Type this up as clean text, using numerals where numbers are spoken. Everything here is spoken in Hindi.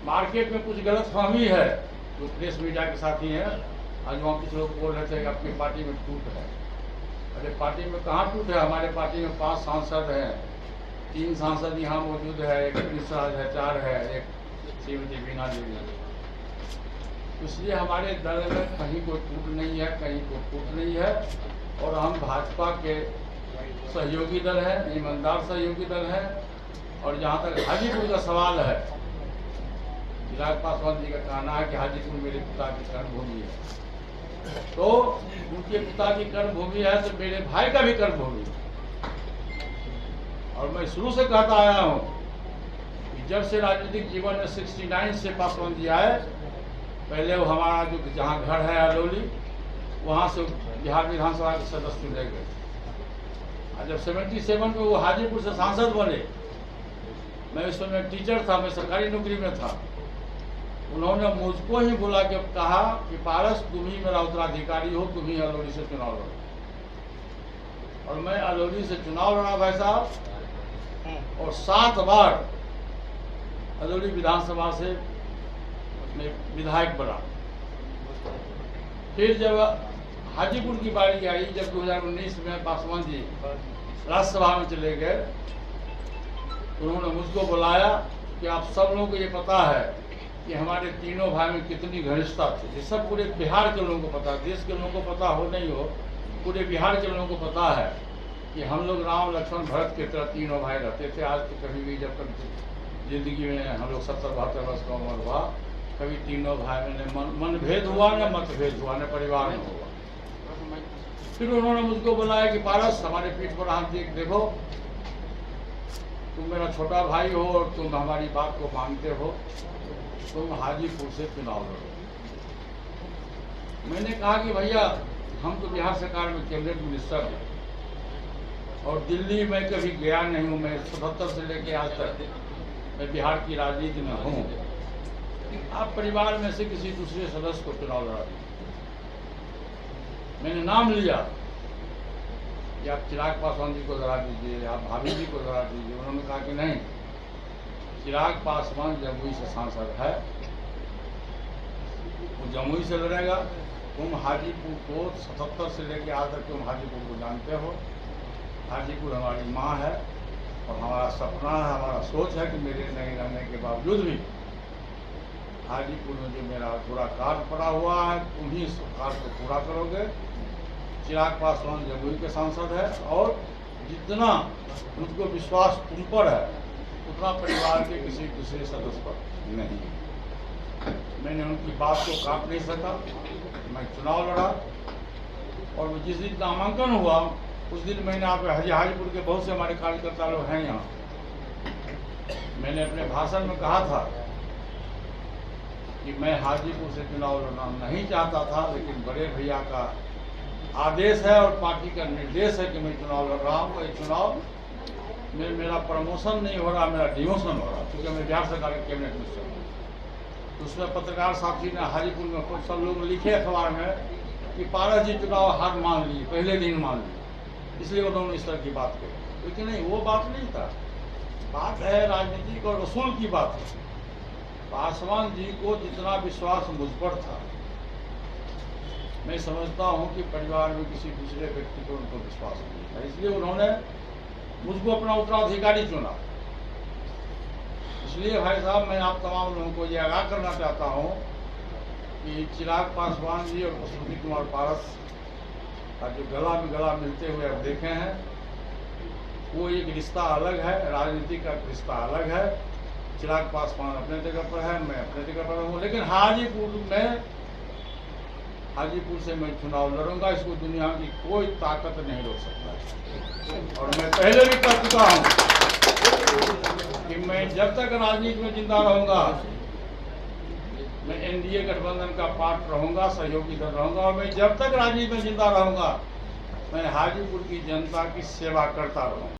मार्केट में कुछ गलतफहमी है, जो प्रेस मीडिया के साथी हैं। आज वहाँ कुछ लोग बोल रहे थे कि अपनी पार्टी में टूट है। अरे पार्टी में कहाँ टूट है? हमारे पार्टी में 5 सांसद हैं, 3 सांसद यहाँ मौजूद है, एक प्रिंस राज है, 4 है, एक श्रीमती बीना देवी है। इसलिए हमारे दल में कहीं कोई टूट नहीं है, कहीं कोई फूट नहीं है। और हम भाजपा के सहयोगी दल हैं, ईमानदार सहयोगी दल हैं। और जहाँ तक हाजीपुर का सवाल है, चिराग पासवान जी का कहना है कि हाजीपुर मेरे पिता की कर्मभूमि है, तो उनके पिता की कर्मभूमि है तो मेरे भाई का भी कर्मभूमि है। और मैं शुरू से कहता आया हूँ कि जब से राजनीतिक जीवन में 69 से पासवान जी आए, पहले वो हमारा जो जहाँ घर है अलोली, वहाँ से बिहार विधानसभा के सदस्य चुने गए। और जब 77 में वो हाजीपुर से सांसद बने, मैं उस समय टीचर था, मैं सरकारी नौकरी में था। उन्होंने मुझको ही बुला के कहा कि पारस तुम ही मेरा उत्तराधिकारी हो, तुम ही अलोली से चुनाव लड़ो। और मैं अलोली से चुनाव लड़ा भाई साहब, और 7 बार अलोली विधानसभा से मैं विधायक बना। फिर जब हाजीपुर की बारी आई, जब 2019 में पासवान जी राज्यसभा में चले गए, उन्होंने मुझको बुलाया कि आप सब लोगों को ये पता है कि हमारे तीनों भाई में कितनी घनिष्ठता थी। ये सब पूरे बिहार के लोगों को पता है, देश के लोगों को पता हो नहीं हो, पूरे बिहार के लोगों को पता है कि हम लोग राम लक्ष्मण भरत की तरह तीनों भाई रहते थे। आज तो कभी भी जब तक जिंदगी में हम लोग 70-72 वर्ष का उम्र हुआ, कभी तीनों भाई में न मनभेद हुआ, न मतभेद हुआ, न परिवार में हुआ। फिर उन्होंने मुझको बुलाया कि पारस हमारे पीठ पर हाथ देख देखो, तुम मेरा छोटा भाई हो और तुम हमारी बात को मानते हो, तुम हाजीपुर से चुनाव लड़ो। मैंने कहा कि भैया हम तो बिहार सरकार में कैबिनेट मिनिस्टर हैं और दिल्ली में कभी गया नहीं हूँ। मैं 77 से लेकर आज तक मैं बिहार की राजनीति में हूँ। आप परिवार में से किसी दूसरे सदस्य को चुनाव लड़ा दीजिए। मैंने नाम लिया कि आप चिराग पासवान जी को लड़ा दीजिए, आप भाभी जी को लड़ा दीजिए। उन्होंने कहा कि नहीं, चिराग पासवान जमुई से सांसद है, वो जमुई से लड़ेगा। तुम हाजीपुर को 77 से लेकर आज तक तुम हाजीपुर को जानते हो। हाजीपुर हमारी माँ है और हमारा सपना है, हमारा सोच है कि मेरे नहीं रहने के बावजूद भी हाजीपुर में जो मेरा पूरा कार्य पड़ा हुआ है, तुम ही इस कार्य को पूरा करोगे। चिराग पासवान जमुई के सांसद है और जितना मुझको विश्वास तुम पर है उतना परिवार के किसी दूसरे सदस्य पर नहीं। मैंने उनकी बात को काट नहीं सका, मैं चुनाव लड़ा। और जिस दिन नामांकन हुआ उस दिन मैंने आप हाजीपुर के बहुत से हमारे कार्यकर्ता लोग हैं यहाँ, मैंने अपने भाषण में कहा था कि मैं हाजीपुर से चुनाव लड़ना नहीं चाहता था, लेकिन बड़े भैया का आदेश है और पार्टी का निर्देश है कि मैं चुनाव लड़ रहा हूँ। ये चुनाव में मेरा प्रमोशन नहीं हो रहा, मेरा डिमोशन हो रहा, क्योंकि मैं बिहार सरकार के कैबिनेट मिनिस्टर हूँ। तो उसमें पत्रकार साथी ने हाजीपुर में कुछ सब लोग लिखे अखबार में कि पारस जी चुनाव हार मान ली, पहले दिन मान ली, इसलिए उन्होंने इस तरह की बात कही। लेकिन नहीं, वो बात नहीं था। बात है राजनीतिक और वसूल की बात है। पासवान जी को जितना विश्वास मुझ पर था, मैं समझता हूं कि परिवार में किसी दूसरे व्यक्ति को उनको विश्वास नहीं था, इसलिए उन्होंने मुझको अपना उत्तराधिकारी चुना। इसलिए भाई साहब मैं आप तमाम लोगों को ये आगाह करना चाहता हूं कि चिराग पासवान जी और पशुपति कुमार पारस का जो गला में गला मिलते हुए आप देखे हैं, वो एक रिश्ता अलग है, राजनीति का रिश्ता अलग है। चिराग पासवान अपने जगह पर है, मैं अपने जगह पर हूँ, लेकिन हाजीपुर से मैं चुनाव लड़ूंगा। इसको दुनिया की कोई ताकत नहीं रोक सकता। और मैं पहले भी कह चुका हूँ कि मैं जब तक राजनीति में जिंदा रहूंगा, मैं एनडीए गठबंधन का पार्ट रहूंगा, सहयोगी दल रहूंगा। और मैं जब तक राजनीति में जिंदा रहूंगा, मैं हाजीपुर की जनता की सेवा करता रहूंगा।